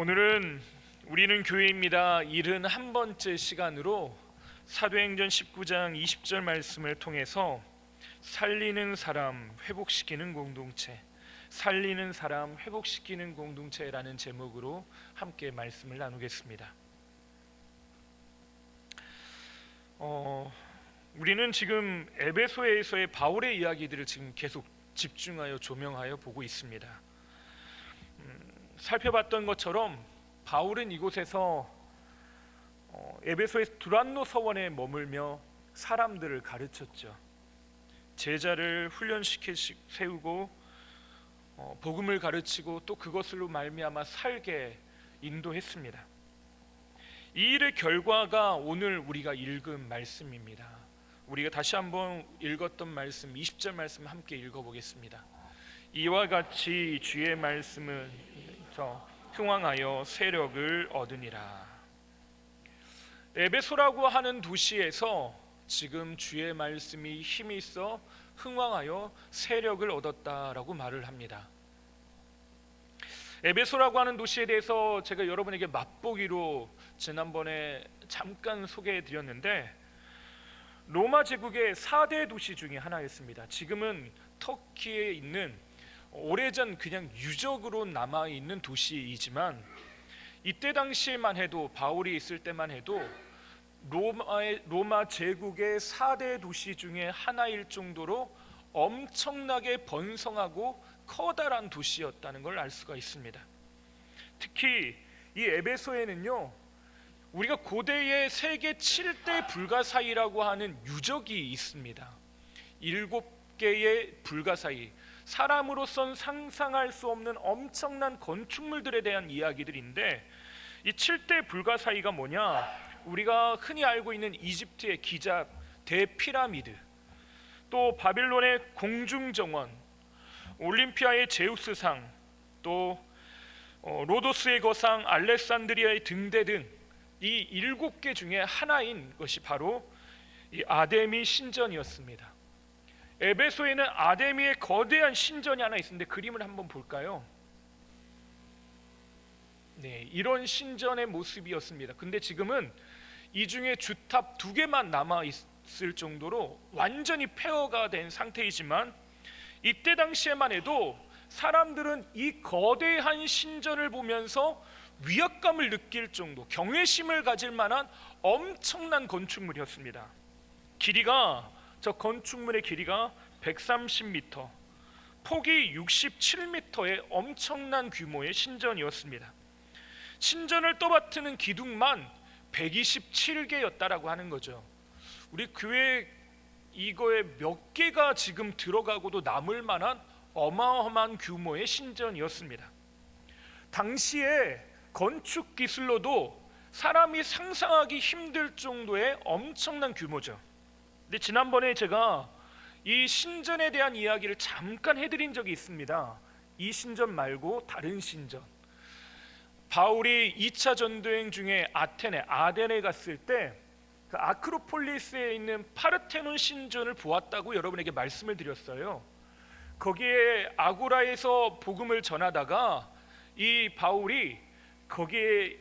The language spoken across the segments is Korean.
오늘은 우리는 교회입니다 71번째 시간으로 사도행전 19장 20절 말씀을 통해서 살리는 사람 회복시키는 공동체, 살리는 사람 회복시키는 공동체라는 제목으로 함께 말씀을 나누겠습니다. 우리는 지금 에베소에서의 바울의 이야기들을 지금 계속 집중하여 조명하여 보고 있습니다. 살펴봤던 것처럼 바울은 이곳에서 에베소의 두란노 서원에 머물며 사람들을 가르쳤죠. 제자를 훈련시켜 세우고 복음을 가르치고 또 그것으로 말미암아 살게 인도했습니다. 이 일의 결과가 오늘 우리가 읽은 말씀입니다. 우리가 다시 한번 읽었던 말씀 20절 말씀 함께 읽어보겠습니다. 이와 같이 주의 말씀은 흥왕하여 세력을 얻으니라. 에베소라고 하는 도시에서 지금 주의 말씀이 힘이 있어 흥왕하여 세력을 얻었다라고 말을 합니다. 에베소라고 하는 도시에 대해서 제가 여러분에게 맛보기로 지난번에 잠깐 소개해 드렸는데 로마 제국의 4대 도시 중에 하나였습니다. 지금은 터키에 있는 오래전 그냥 유적으로 남아있는 도시이지만 이때 당시에만 해도 바울이 있을 때만 해도 로마 제국의 4대 도시 중에 하나일 정도로 엄청나게 번성하고 커다란 도시였다는 걸 알 수가 있습니다. 특히 이 에베소에는요, 우리가 고대의 세계 7대 불가사의라고 하는 유적이 있습니다. 7개의 불가사의, 사람으로선 상상할 수 없는 엄청난 건축물들에 대한 이야기들인데, 이 7대 불가사의가 뭐냐? 우리가 흔히 알고 있는 이집트의 기자 대피라미드, 또 바빌론의 공중정원, 올림피아의 제우스상, 또 로도스의 거상, 알렉산드리아의 등대 등 이 7개 중에 하나인 것이 바로 이 아데미 신전이었습니다. 에베소에는 아데미의 거대한 신전이 하나 있는데 그림을 한번 볼까요? 네, 이런 신전의 모습이었습니다. 근데 지금은 이 중에 주탑 2개만 남아 있을 정도로 완전히 폐허가 된 상태이지만 이때 당시에만 해도 사람들은 이 거대한 신전을 보면서 위압감을 느낄 정도, 경외심을 가질 만한 엄청난 건축물이었습니다. 길이가, 저 건축물의 길이가 130m, 폭이 67m의 엄청난 규모의 신전이었습니다. 신전을 떠받드는 기둥만 127개였다라고 하는 거죠. 우리 교회 이거에 몇 개가 지금 들어가고도 남을 만한 어마어마한 규모의 신전이었습니다. 당시에 건축 기술로도 사람이 상상하기 힘들 정도의 엄청난 규모죠. 근데 지난번에 제가 이 신전에 대한 이야기를 잠깐 해드린 적이 있습니다. 이 신전 말고 다른 신전, 바울이 2차 전도행 중에 아덴에 갔을 때 그 아크로폴리스에 있는 파르테논 신전을 보았다고 여러분에게 말씀을 드렸어요. 거기에 아고라에서 복음을 전하다가 이 바울이 거기에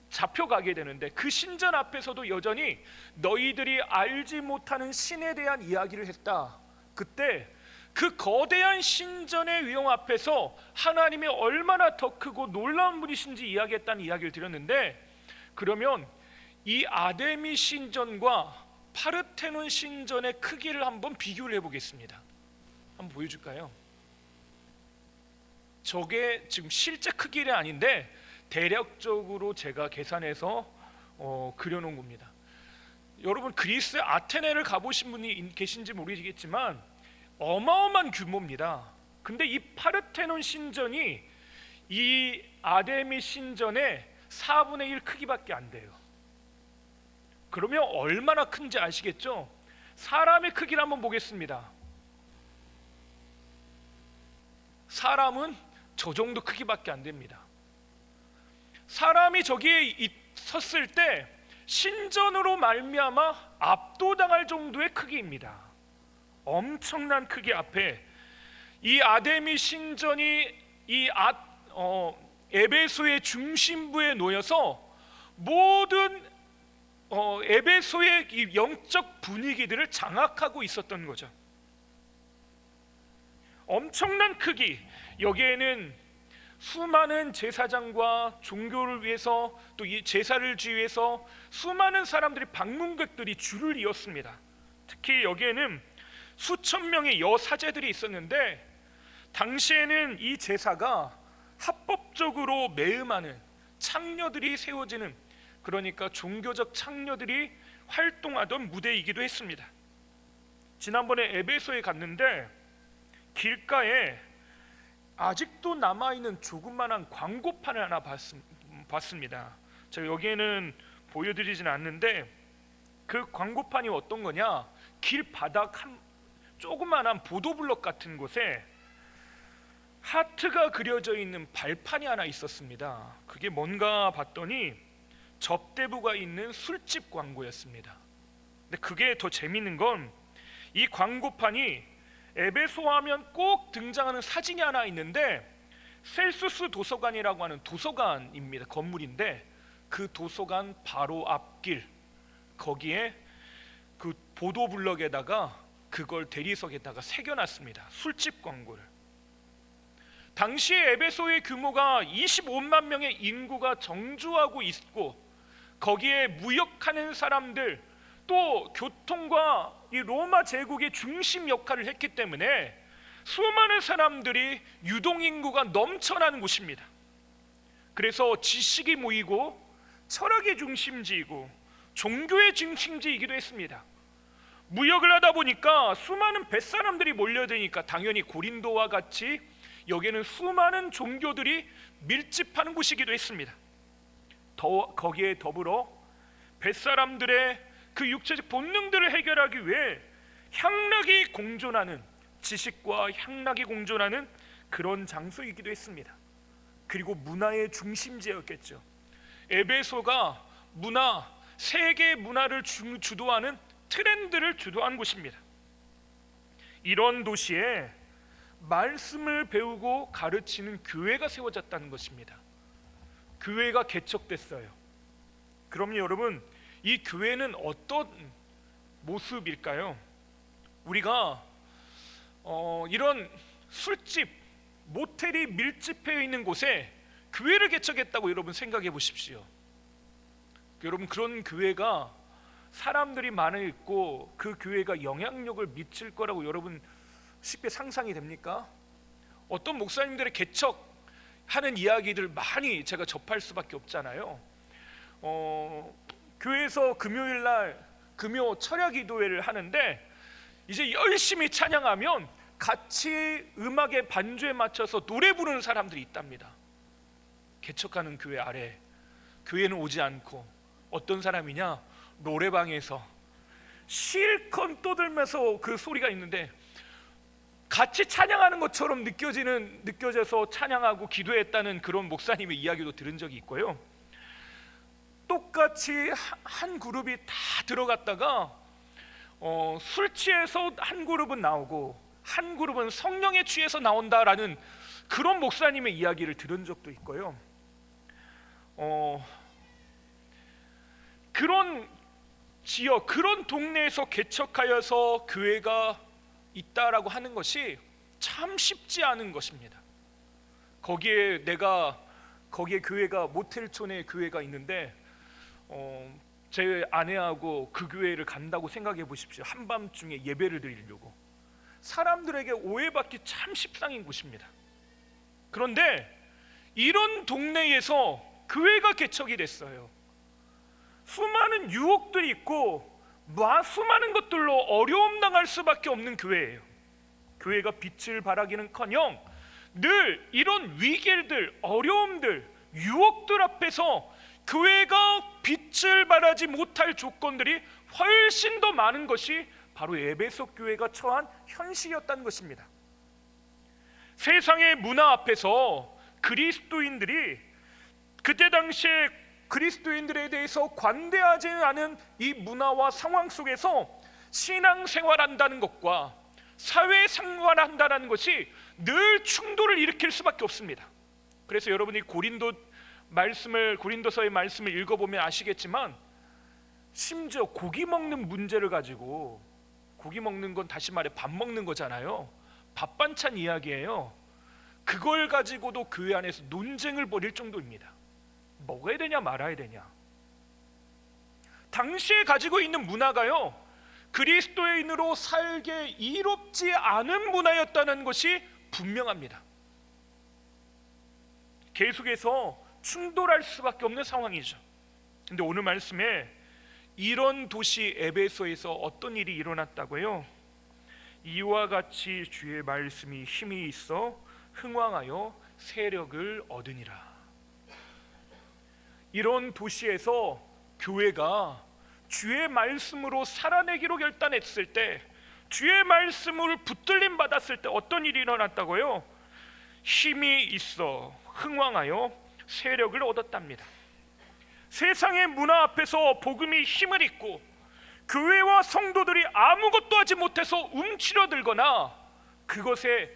잡혀가게 되는데, 그 신전 앞에서도 여전히 너희들이 알지 못하는 신에 대한 이야기를 했다. 그때 그 거대한 신전의 위험 앞에서 하나님이 얼마나 더 크고 놀라운 분이신지 이야기했다는 이야기를 드렸는데, 그러면 이 아데미 신전과 파르테논 신전의 크기를 한번 비교를 해보겠습니다. 한번 보여줄까요? 저게 지금 실제 크기는 아닌데 대략적으로 제가 계산해서 그려놓은 겁니다. 여러분 그리스 아테네를 가보신 분이 계신지 모르겠지만 어마어마한 규모입니다. 근데 이 파르테논 신전이 이 아데미 신전의 4분의 1 크기밖에 안 돼요. 그러면 얼마나 큰지 아시겠죠? 사람의 크기를 한번 보겠습니다. 사람은 저 정도 크기밖에 안 됩니다. 사람이 저기에 섰을 때 신전으로 말미암아 압도당할 정도의 크기입니다. 엄청난 크기 앞에 이 아데미 신전이 이 에베소의 중심부에 놓여서 모든 에베소의 이 영적 분위기들을 장악하고 있었던 거죠. 엄청난 크기, 여기에는 수많은 제사장과 종교를 위해서 또 이 제사를 지휘해서 수많은 사람들이 방문객들이 줄을 이었습니다. 특히 여기에는 수천 명의 여사제들이 있었는데 당시에는 이 제사가 합법적으로 매음하는 창녀들이 세워지는, 그러니까 종교적 창녀들이 활동하던 무대이기도 했습니다. 지난번에 에베소에 갔는데 길가에 아직도 남아있는 조그만한 광고판을 하나 봤습니다. 제가 여기에는 보여드리진 않는데 그 광고판이 어떤 거냐, 길 바닥 한 조그만한 보도블럭 같은 곳에 하트가 그려져 있는 발판이 하나 있었습니다. 그게 뭔가 봤더니 접대부가 있는 술집 광고였습니다. 근데 그게 더 재밌는 건 이 광고판이 에베소 하면 꼭 등장하는 사진이 하나 있는데 셀수스 도서관이라고 하는 도서관입니다. 건물인데 그 도서관 바로 앞길, 거기에 그 보도블럭에다가 그걸 대리석에다가 새겨놨습니다. 술집 광고를. 당시에 에베소의 규모가 25만 명의 인구가 정주하고 있고 거기에 무역하는 사람들, 또 교통과 이 로마 제국의 중심 역할을 했기 때문에 수많은 사람들이 유동인구가 넘쳐나는 곳입니다. 그래서 지식이 모이고 철학의 중심지이고 종교의 중심지이기도 했습니다. 무역을 하다 보니까 수많은 뱃사람들이 몰려드니까 당연히 고린도와 같이 여기에는 수많은 종교들이 밀집하는 곳이기도 했습니다. 거기에 더불어 뱃사람들의 그 육체적 본능들을 해결하기 위해 향락이 공존하는, 지식과 향락이 공존하는 그런 장소이기도 했습니다. 그리고 문화의 중심지였겠죠. 에베소가 문화, 세계 문화를 주도하는 트렌드를 주도한 곳입니다. 이런 도시에 말씀을 배우고 가르치는 교회가 세워졌다는 것입니다. 교회가 개척됐어요. 그럼 여러분, 이 교회는 어떤 모습일까요? 우리가 이런 술집, 모텔이 밀집해 있는 곳에 교회를 개척했다고 여러분 생각해 보십시오. 여러분, 그런 교회가 사람들이 많이 있고 그 교회가 영향력을 미칠 거라고 여러분 쉽게 상상이 됩니까? 어떤 목사님들의 개척하는 이야기들 많이 제가 접할 수밖에 없잖아요. 교회에서 금요일 날 금요 철야 기도회를 하는데 이제 열심히 찬양하면 같이 음악의 반주에 맞춰서 노래 부르는 사람들이 있답니다. 개척하는 교회 아래 교회는 오지 않고 어떤 사람이냐, 노래방에서 실컷 떠들면서 그 소리가 있는데 같이 찬양하는 것처럼 느껴져서 찬양하고 기도했다는 그런 목사님의 이야기도 들은 적이 있고요. 똑같이 한 그룹이 다 들어갔다가 술 취해서 한 그룹은 나오고 한 그룹은 성령에 취해서 나온다라는 그런 목사님의 이야기를 들은 적도 있고요. 그런 지역, 그런 동네에서 개척하여서 교회가 있다라고 하는 것이 참 쉽지 않은 것입니다. 거기에 교회가 모텔촌에 교회가 있는데 제 아내하고 그 교회를 간다고 생각해 보십시오. 한밤중에 예배를 드리려고. 사람들에게 오해받기 참 십상인 곳입니다. 그런데 이런 동네에서 교회가 개척이 됐어요. 수많은 유혹들이 있고 수많은 것들로 어려움 당할 수밖에 없는 교회예요. 교회가 빛을 발하기는커녕 늘 이런 위기들, 어려움들, 유혹들 앞에서 교회가 빛을 발하지 못할 조건들이 훨씬 더 많은 것이 바로 에베소 교회가 처한 현실이었다는 것입니다. 세상의 문화 앞에서 그리스도인들이 그때 당시에 그리스도인들에 대해서 관대하지 않은 이 문화와 상황 속에서 신앙생활한다는 것과 사회생활한다는 것이 늘 충돌을 일으킬 수밖에 없습니다. 그래서 여러분이 고린도서의 말씀을 읽어보면 아시겠지만 심지어 고기 먹는 문제를 가지고, 고기 먹는 건 다시 말해 밥 먹는 거잖아요. 밥 반찬 이야기예요. 그걸 가지고도 교회 안에서 논쟁을 벌일 정도입니다. 먹어야 되냐 말아야 되냐. 당시에 가지고 있는 문화가요, 그리스도인으로 살게 이롭지 않은 문화였다는 것이 분명합니다. 계속해서 충돌할 수밖에 없는 상황이죠. 근데 오늘 말씀에 이런 도시 에베소에서 어떤 일이 일어났다고요? 이와 같이 주의 말씀이 힘이 있어 흥왕하여 세력을 얻으니라. 이런 도시에서 교회가 주의 말씀으로 살아내기로 결단했을 때, 주의 말씀을 붙들림 받았을 때 어떤 일이 일어났다고요? 힘이 있어 흥왕하여 세력을 얻었답니다. 세상의 문화 앞에서 복음이 힘을 잃고 교회와 성도들이 아무것도 하지 못해서 움츠러들거나 그것에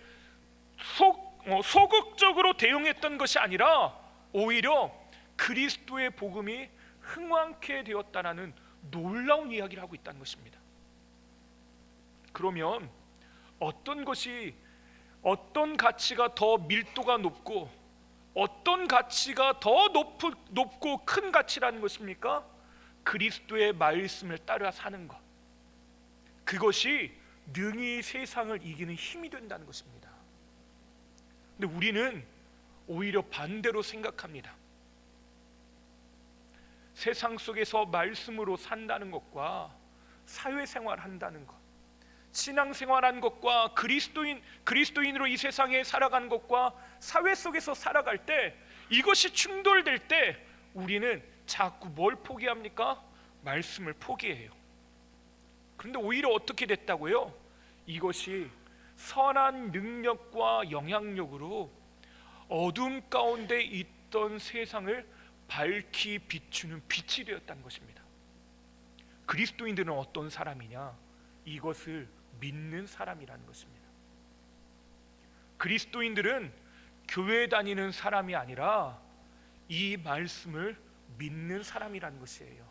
소극적으로 대응했던 것이 아니라 오히려 그리스도의 복음이 흥왕케 되었다는 놀라운 이야기를 하고 있다는 것입니다. 그러면 어떤 가치가 더 밀도가 높고 어떤 가치가 더 높고 큰 가치라는 것입니까? 그리스도의 말씀을 따라 사는 것, 그것이 능히 세상을 이기는 힘이 된다는 것입니다. 근데 우리는 오히려 반대로 생각합니다. 세상 속에서 말씀으로 산다는 것과 사회생활 한다는 것, 신앙생활한 것과 그리스도인으로 이 세상에 살아가는 것과 사회 속에서 살아갈 때, 이것이 충돌될 때 우리는 자꾸 뭘 포기합니까? 말씀을 포기해요. 그런데 오히려 어떻게 됐다고요? 이것이 선한 능력과 영향력으로 어둠 가운데 있던 세상을 밝히 비추는 빛이 되었다는 것입니다. 그리스도인들은 어떤 사람이냐? 이것을 믿는 사람이라는 것입니다. 그리스도인들은 교회 다니는 사람이 아니라 이 말씀을 믿는 사람이라는 것이에요.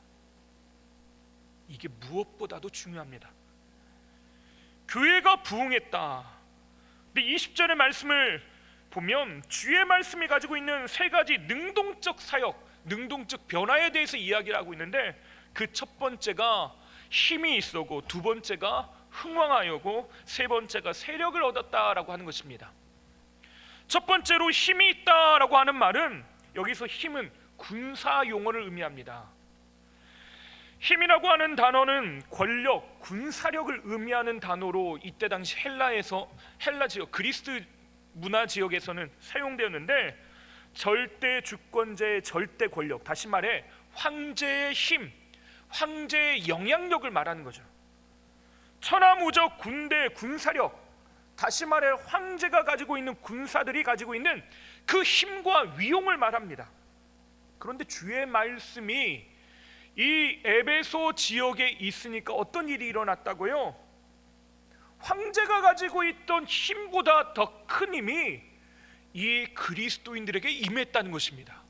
이게 무엇보다도 중요합니다. 교회가 부흥했다. 근데 20절의 말씀을 보면 주의 말씀이 가지고 있는 세 가지 능동적 사역, 능동적 변화에 대해서 이야기를 하고 있는데, 그 첫 번째가 힘이 있었고, 두 번째가 흥왕하여고, 세 번째가 세력을 얻었다라고 하는 것입니다. 첫 번째로 힘이 있다라고 하는 말은, 여기서 힘은 군사 용어를 의미합니다. 힘이라고 하는 단어는 권력, 군사력을 의미하는 단어로 이때 당시 헬라 지역, 그리스 문화 지역에서는 사용되었는데, 절대 주권자의 절대 권력, 다시 말해 황제의 힘, 황제의 영향력을 말하는 거죠. 천하무적 군대, 군사력, 다시 말해 황제가 가지고 있는, 군사들이 가지고 있는 그 힘과 위용을 말합니다. 그런데 주의 말씀이 이 에베소 지역에 있으니까 어떤 일이 일어났다고요? 황제가 가지고 있던 힘보다 더 큰 힘이 이 그리스도인들에게 임했다는 것입니다.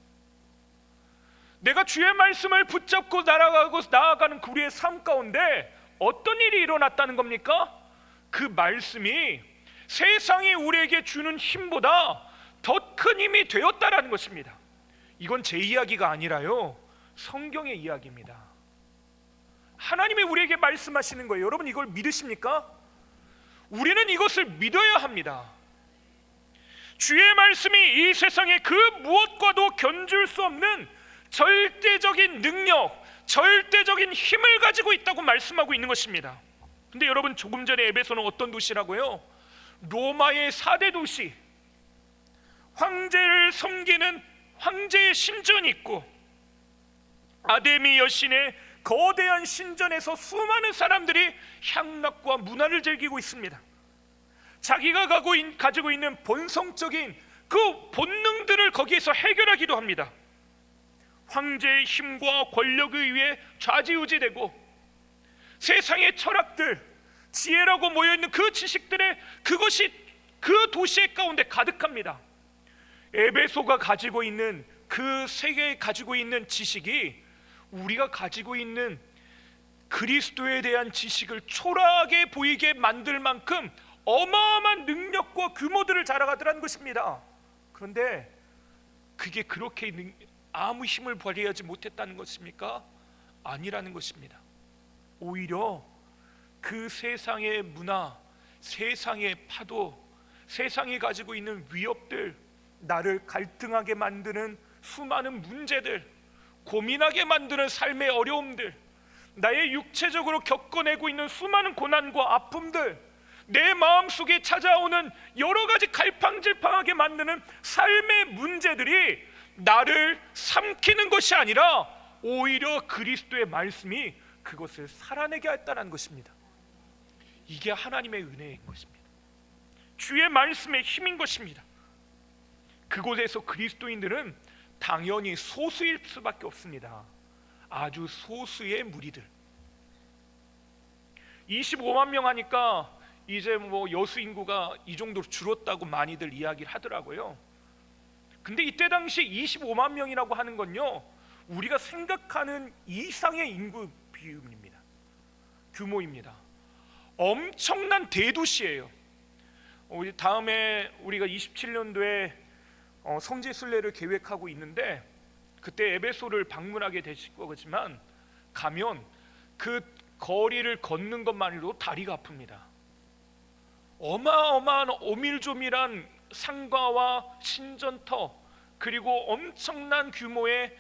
내가 주의 말씀을 붙잡고 나아가는 우리의 삶 가운데 어떤 일이 일어났다는 겁니까? 그 말씀이 세상이 우리에게 주는 힘보다 더 큰 힘이 되었다라는 것입니다. 이건 제 이야기가 아니라요, 성경의 이야기입니다. 하나님이 우리에게 말씀하시는 거예요. 여러분, 이걸 믿으십니까? 우리는 이것을 믿어야 합니다. 주의 말씀이 이 세상에 그 무엇과도 견줄 수 없는 절대적인 능력, 절대적인 힘을 가지고 있다고 말씀하고 있는 것입니다. 근데 여러분, 조금 전에 에베소는 어떤 도시라고요? 로마의 4대 도시, 황제를 섬기는 황제의 신전이 있고, 아데미 여신의 거대한 신전에서 수많은 사람들이 향락과 문화를 즐기고 있습니다. 자기가 가지고 있는 본성적인 그 본능들을 거기에서 해결하기도 합니다. 황제의 힘과 권력에 의해 좌지우지되고, 세상의 철학들, 지혜라고 모여있는 그 지식들의 그것이 그 도시의 가운데 가득합니다. 에베소가 가지고 있는 그 세계에 가지고 있는 지식이 우리가 가지고 있는 그리스도에 대한 지식을 초라하게 보이게 만들 만큼 어마어마한 능력과 규모들을 자랑하더라는 것입니다. 그런데 그게 그렇게 아무 힘을 발휘하지 못했다는 것입니까? 아니라는 것입니다. 오히려 그 세상의 문화, 세상의 파도, 세상이 가지고 있는 위협들, 나를 갈등하게 만드는 수많은 문제들, 고민하게 만드는 삶의 어려움들, 나의 육체적으로 겪어내고 있는 수많은 고난과 아픔들, 내 마음속에 찾아오는 여러 가지 갈팡질팡하게 만드는 삶의 문제들이 나를 삼키는 것이 아니라 오히려 그리스도의 말씀이 그것을 살아내게 했다는 것입니다. 이게 하나님의 은혜인 것입니다. 주의 말씀의 힘인 것입니다. 그곳에서 그리스도인들은 당연히 소수일 수밖에 없습니다. 아주 소수의 무리들. 25만 명 하니까 이제 여수 인구가 이 정도로 줄었다고 많이들 이야기를 하더라고요. 근데 이때 당시 25만 명이라고 하는 건요, 우리가 생각하는 이상의 인구 비율입니다. 규모입니다. 엄청난 대도시예요. 우리 다음에 우리가 27년도에 성지순례를 계획하고 있는데 그때 에베소를 방문하게 되실 거지만 가면 그 거리를 걷는 것만으로도 다리가 아픕니다. 어마어마한 오밀조밀한 상가와 신전터, 그리고 엄청난 규모의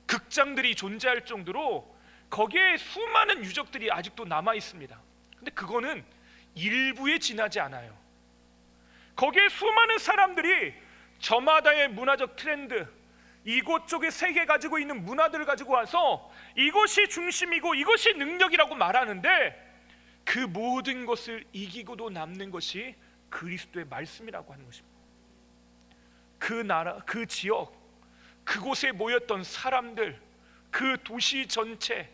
극장들이 존재할 정도로 거기에 수많은 유적들이 아직도 남아 있습니다. 근데 그거는 일부에 지나지 않아요. 거기에 수많은 사람들이 저마다의 문화적 트렌드, 이곳 쪽의 세계 가지고 있는 문화들을 가지고 와서 이것이 중심이고 이것이 능력이라고 말하는데, 그 모든 것을 이기고도 남는 것이 그리스도의 말씀이라고 하는 것입니다. 그 나라, 그 지역, 그곳에 모였던 사람들, 그 도시 전체,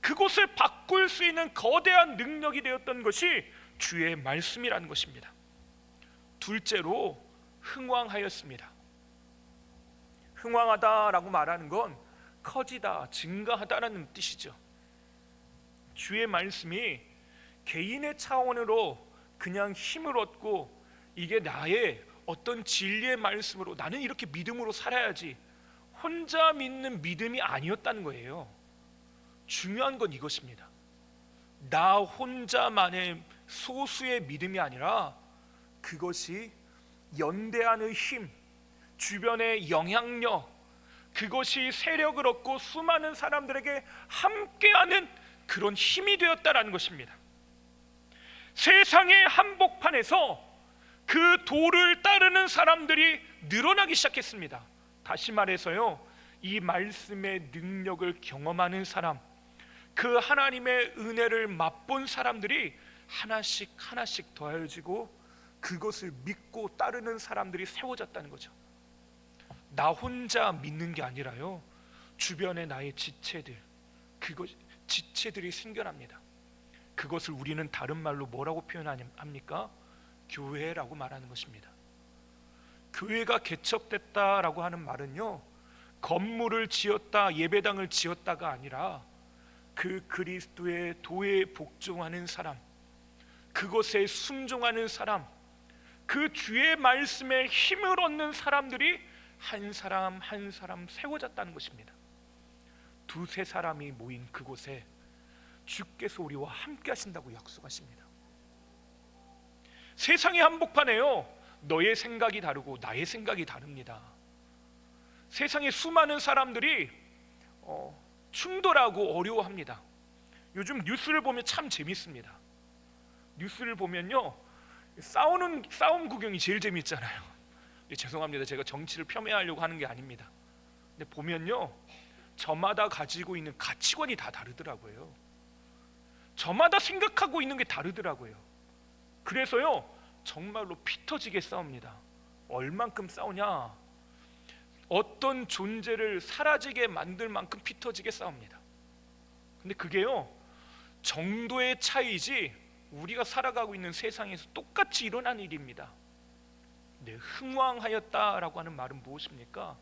그곳을 바꿀 수 있는 거대한 능력이 되었던 것이 주의 말씀이라는 것입니다. 둘째로 흥왕하였습니다. 흥왕하다라고 말하는 건 커지다, 증가하다라는 뜻이죠. 주의 말씀이 개인의 차원으로 그냥 힘을 얻고 이게 나의 어떤 진리의 말씀으로 나는 이렇게 믿음으로 살아야지, 혼자 믿는 믿음이 아니었다는 거예요. 중요한 건 이것입니다. 나 혼자만의 소수의 믿음이 아니라 그것이 연대하는 힘, 주변의 영향력, 그것이 세력을 얻고 수많은 사람들에게 함께하는 그런 힘이 되었다라는 것입니다. 세상의 한복판에서 그 도를 따르는 사람들이 늘어나기 시작했습니다. 다시 말해서요, 이 말씀의 능력을 경험하는 사람, 그 하나님의 은혜를 맛본 사람들이 하나씩 하나씩 더해지고 그것을 믿고 따르는 사람들이 세워졌다는 거죠. 나 혼자 믿는 게 아니라요, 주변에 나의 지체들, 지체들이 생겨납니다. 그것을 우리는 다른 말로 뭐라고 표현합니까? 교회라고 말하는 것입니다. 교회가 개척됐다라고 하는 말은요, 건물을 지었다, 예배당을 지었다가 아니라 그 그리스도의 도에 복종하는 사람, 그것에 순종하는 사람, 그 주의 말씀에 힘을 얻는 사람들이 한 사람 한 사람 세워졌다는 것입니다. 두세 사람이 모인 그곳에 주께서 우리와 함께 하신다고 약속하십니다. 세상의 한복판에요, 너의 생각이 다르고 나의 생각이 다릅니다. 세상에 수많은 사람들이 충돌하고 어려워합니다. 요즘 뉴스를 보면 참 재밌습니다. 뉴스를 보면요, 싸움 구경이 제일 재밌잖아요. 죄송합니다. 제가 정치를 폄훼하려고 하는 게 아닙니다. 근데 보면요, 저마다 가지고 있는 가치관이 다 다르더라고요. 저마다 생각하고 있는 게 다르더라고요. 그래서요, 정말로 피 터지게 싸웁니다. 얼만큼 싸우냐? 어떤 존재를 사라지게 만들 만큼 피 터지게 싸웁니다. 근데 그게요, 정도의 차이지 우리가 살아가고 있는 세상에서 똑같이 일어난 일입니다. 네, 흥왕하였다라고 하는 말은 무엇입니까?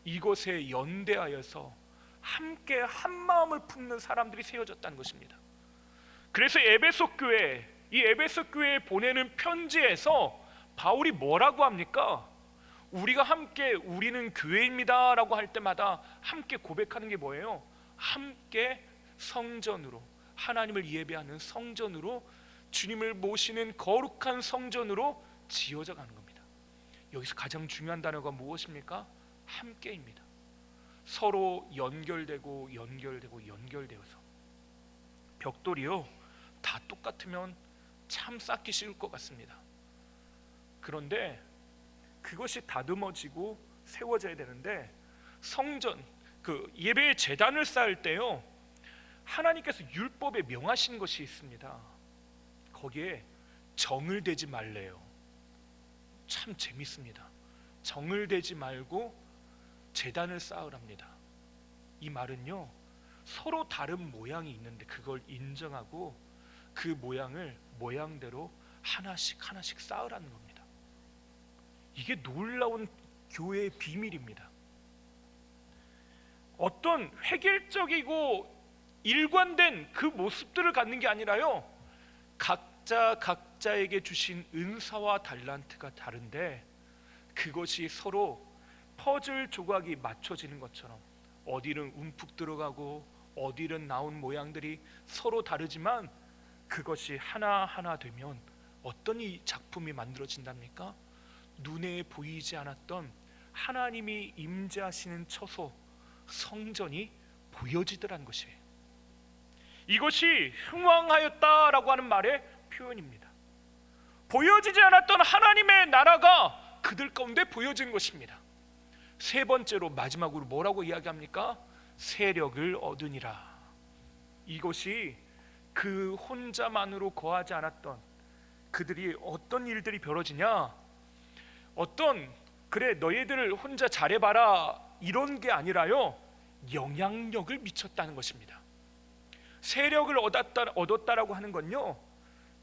이것에 연대하여서 함께 한 마음을 품는 사람들이 세워졌다는 것입니다. 그래서 에베소 교회, 이 에베소 교회에 보내는 편지에서 바울이 뭐라고 합니까? 우리가 함께 우리는 교회입니다 라고 할 때마다 함께 고백하는 게 뭐예요? 함께 성전으로, 하나님을 예배하는 성전으로, 주님을 모시는 거룩한 성전으로 지어져 가는 겁니다. 여기서 가장 중요한 단어가 무엇입니까? 함께입니다. 서로 연결되고 연결되어서 벽돌이요 다 똑같으면 참 쌓기 쉬울 것 같습니다. 그런데 그것이 다듬어지고 세워져야 되는데, 성전, 그 예배의 제단을 쌓을 때요 하나님께서 율법에 명하신 것이 있습니다. 거기에 정을 대지 말래요. 참 재밌습니다. 정을 대지 말고 제단을 쌓으랍니다. 이 말은요 서로 다른 모양이 있는데 그걸 인정하고 그 모양을 모양대로 하나씩 쌓으라는 겁니다. 이게 놀라운 교회의 비밀입니다. 어떤 획일적이고 일관된 그 모습들을 갖는 게 아니라요, 각자에게 주신 은사와 달란트가 다른데 그것이 서로 퍼즐 조각이 맞춰지는 것처럼 어디는 움푹 들어가고 어디는 나온 모양들이 서로 다르지만 그것이 하나하나 되면 어떤 이 작품이 만들어진답니까? 눈에 보이지 않았던 하나님이 임재하시는 처소, 성전이 보여지더란 것이에요. 이것이 흥왕하였다라고 하는 말의 표현입니다. 보여지지 않았던 하나님의 나라가 그들 가운데 보여진 것입니다. 세 번째로, 마지막으로 뭐라고 이야기합니까? 세력을 얻으니라. 이것이 그 혼자만으로 거하지 않았던 그들이 어떤 일들이 벌어지냐, 그래 너희들 혼자 잘해봐라 이런 게 아니라요, 영향력을 미쳤다는 것입니다. 세력을 얻었다라고 하는 건요,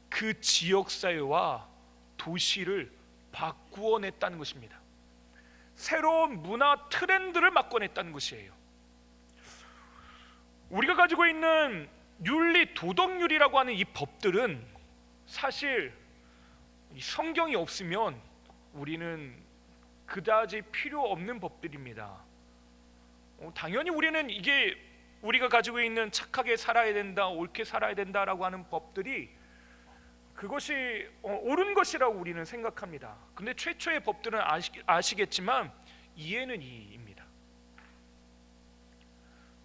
그 지역사회와 도시를 바꾸어냈다는 것입니다. 새로운 문화 트렌드를 바꿔냈다는 것이에요. 우리가 가지고 있는 윤리, 도덕률이라고 하는 이 법들은 사실 성경이 없으면 우리는 그다지 필요 없는 법들입니다. 당연히 우리는 이게 우리가 가지고 있는 착하게 살아야 된다, 옳게 살아야 된다라고 하는 법들이 그것이 옳은 것이라고 우리는 생각합니다. 근데 최초의 법들은 아시겠지만 이해는 이입니다.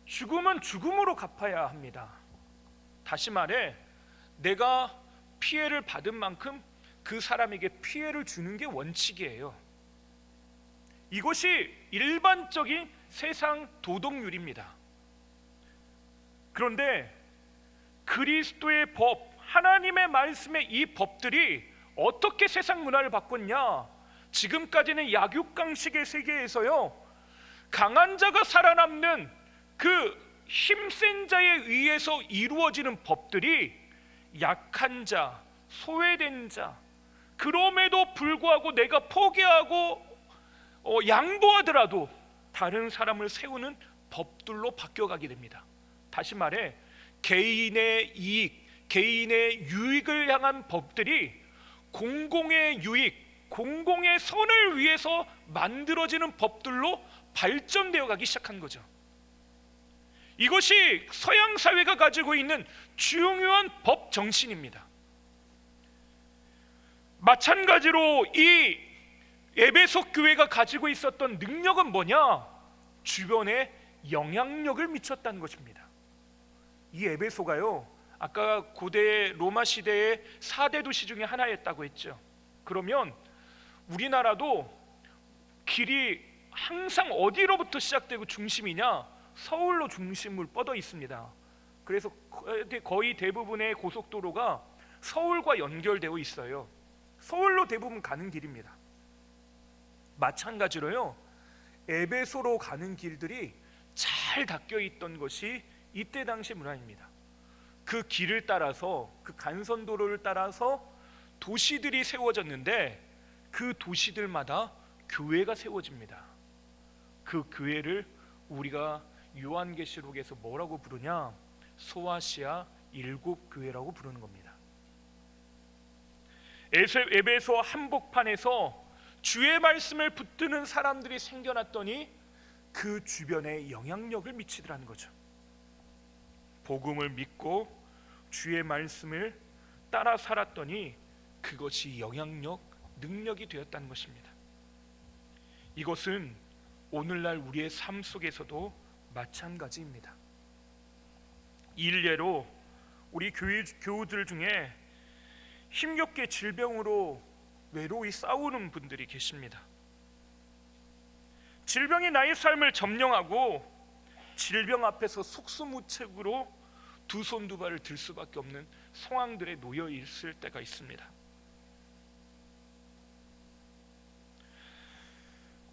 죽음은 죽음으로 갚아야 합니다. 다시 말해, 내가 피해를 받은 만큼 그 사람에게 피해를 주는 게 원칙이에요. 이것이 일반적인 세상 도덕률입니다. 그런데 그리스도의 법, 하나님의 말씀의 이 법들이 어떻게 세상 문화를 바꿨냐? 지금까지는 약육강식의 세계에서요, 강한 자가 살아남는 그 힘센 자에 의해서 이루어지는 법들이 약한 자, 소외된 자, 그럼에도 불구하고 내가 포기하고 양보하더라도 다른 사람을 세우는 법들로 바뀌어가게 됩니다. 다시 말해, 개인의 이익, 개인의 유익을 향한 법들이 공공의 유익, 공공의 선을 위해서 만들어지는 법들로 발전되어 가기 시작한 거죠. 이것이 서양 사회가 가지고 있는 중요한 법 정신입니다. 마찬가지로 이 에베소 교회가 가지고 있었던 능력은 뭐냐? 주변에 영향력을 미쳤다는 것입니다. 이 에베소가요, 아까 고대 로마 시대의 4대 도시 중에 하나였다고 했죠. 그러면 우리나라도 길이 항상 어디로부터 시작되고 중심이냐? 서울로 중심을 뻗어 있습니다. 그래서 거의 대부분의 고속도로가 서울과 연결되어 있어요. 서울로 대부분 가는 길입니다. 마찬가지로요, 에베소로 가는 길들이 잘 닦여 있던 것이 이때 당시 문화입니다. 그 길을 따라서, 그 간선도로를 따라서 도시들이 세워졌는데 그 도시들마다 교회가 세워집니다. 그 교회를 우리가 요한계시록에서 뭐라고 부르냐? 소아시아 일곱 교회라고 부르는 겁니다. 에베소 한복판에서 주의 말씀을 붙드는 사람들이 생겨났더니 그 주변에 영향력을 미치더라는 거죠. 복음을 믿고 주의 말씀을 따라 살았더니 그것이 영향력, 능력이 되었다는 것입니다. 이것은 오늘날 우리의 삶 속에서도 마찬가지입니다. 일례로 우리 교우들 중에 힘겹게 질병으로 외로이 싸우는 분들이 계십니다. 질병이 나의 삶을 점령하고 질병 앞에서 속수무책으로 두 손 두 발을 들 수밖에 없는 상황들에 놓여 있을 때가 있습니다.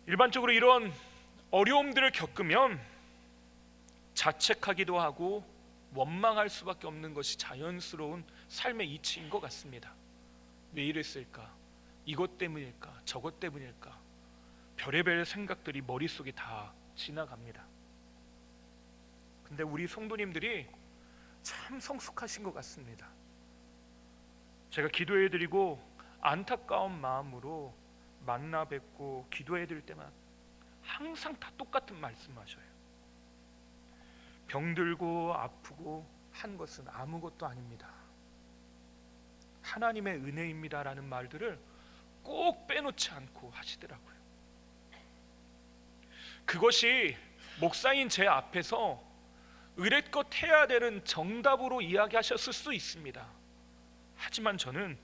일반적으로 이런 어려움들을 겪으면 자책하기도 하고 원망할 수밖에 없는 것이 자연스러운 삶의 이치인 것 같습니다. 왜 이랬을까? 이것 때문일까? 저것 때문일까? 별의별 생각들이 머릿속에 다 지나갑니다. 근데 우리 성도님들이 참 성숙하신 것 같습니다. 제가 기도해드리고 안타까운 마음으로 만나 뵙고 기도해드릴 때만 항상 다 똑같은 말씀하셔요. 병들고 아프고 한 것은 아무것도 아닙니다. 하나님의 은혜입니다라는 말들을 꼭 빼놓지 않고 하시더라고요. 그것이 목사인 제 앞에서 의례껏 해야 되는 정답으로 이야기하셨을 수 있습니다. 하지만 저는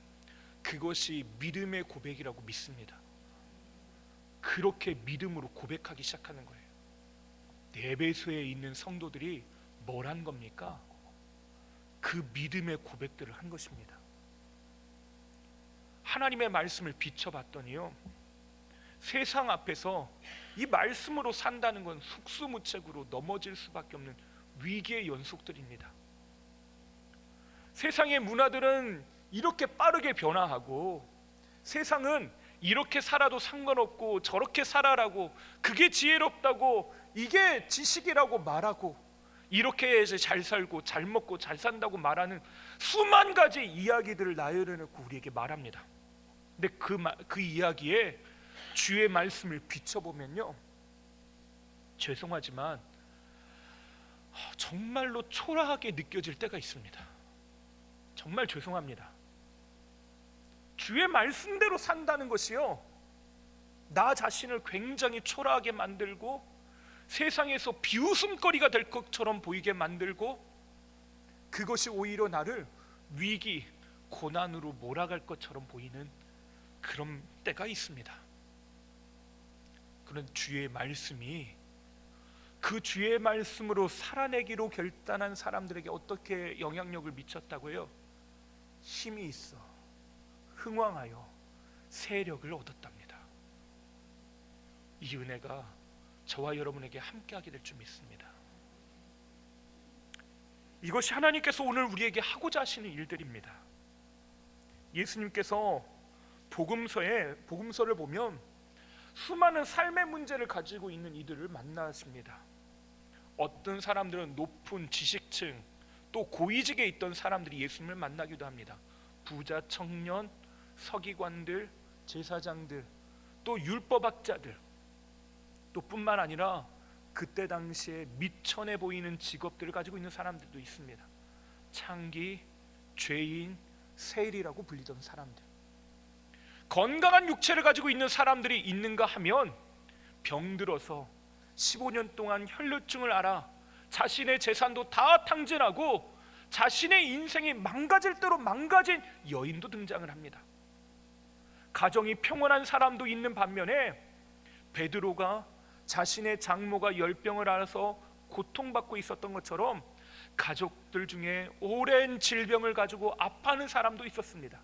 그것이 믿음의 고백이라고 믿습니다. 그렇게 믿음으로 고백하기 시작하는 거예요. 에베소에 있는 성도들이 뭘 한 겁니까? 그 믿음의 고백들을 한 것입니다. 하나님의 말씀을 비춰봤더니요, 세상 앞에서 이 말씀으로 산다는 건 속수무책으로 넘어질 수밖에 없는 위기의 연속들입니다. 세상의 문화들은 이렇게 빠르게 변화하고, 세상은 이렇게 살아도 상관없고 저렇게 살아라고, 그게 지혜롭다고, 이게 지식이라고 말하고, 이렇게 해서 잘 살고 잘 먹고 잘 산다고 말하는 수만 가지 이야기들을 나열해놓고 우리에게 말합니다. 근데 그 이야기에 주의 말씀을 비춰보면요, 죄송하지만 정말로 초라하게 느껴질 때가 있습니다. 정말 죄송합니다. 주의 말씀대로 산다는 것이요, 나 자신을 굉장히 초라하게 만들고 세상에서 비웃음거리가 될 것처럼 보이게 만들고, 그것이 오히려 나를 위기, 고난으로 몰아갈 것처럼 보이는 그런 때가 있습니다. 그런 주의 말씀이, 그 주의 말씀으로 살아내기로 결단한 사람들에게 어떻게 영향력을 미쳤다고요? 힘이 있어 흥왕하여 세력을 얻었답니다. 이 은혜가 저와 여러분에게 함께하게 될 줄 믿습니다. 이것이 하나님께서 오늘 우리에게 하고자 하시는 일들입니다. 예수님께서 복음서를 보면 수많은 삶의 문제를 가지고 있는 이들을 만나십니다. 어떤 사람들은 높은 지식층, 또 고위직에 있던 사람들이 예수님을 만나기도 합니다. 부자, 청년, 서기관들, 제사장들, 또 율법학자들, 또 뿐만 아니라 그때 당시에 미천해 보이는 직업들을 가지고 있는 사람들도 있습니다. 창기, 죄인, 세일이라고 불리던 사람들. 건강한 육체를 가지고 있는 사람들이 있는가 하면 병들어서 15년 동안 혈루증을 앓아 자신의 재산도 다 탕진하고 자신의 인생이 망가질 대로 망가진 여인도 등장을 합니다. 가정이 평온한 사람도 있는 반면에 베드로가 자신의 장모가 열병을 앓아서 고통받고 있었던 것처럼 가족들 중에 오랜 질병을 가지고 아파하는 사람도 있었습니다.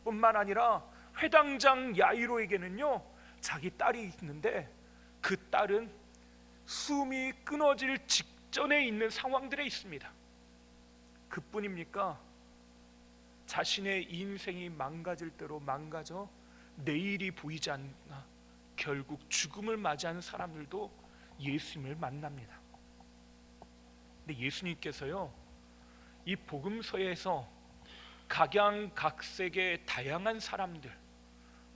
뿐만 아니라 회당장 야이로에게는요, 자기 딸이 있는데 그 딸은 숨이 끊어질 직전에 있는 상황들에 있습니다. 그뿐입니까? 자신의 인생이 망가질 대로 망가져 내일이 보이지 않나 결국 죽음을 맞이하는 사람들도 예수님을 만납니다. 근데 예수님께서요, 이 복음서에서 각양각색의 다양한 사람들,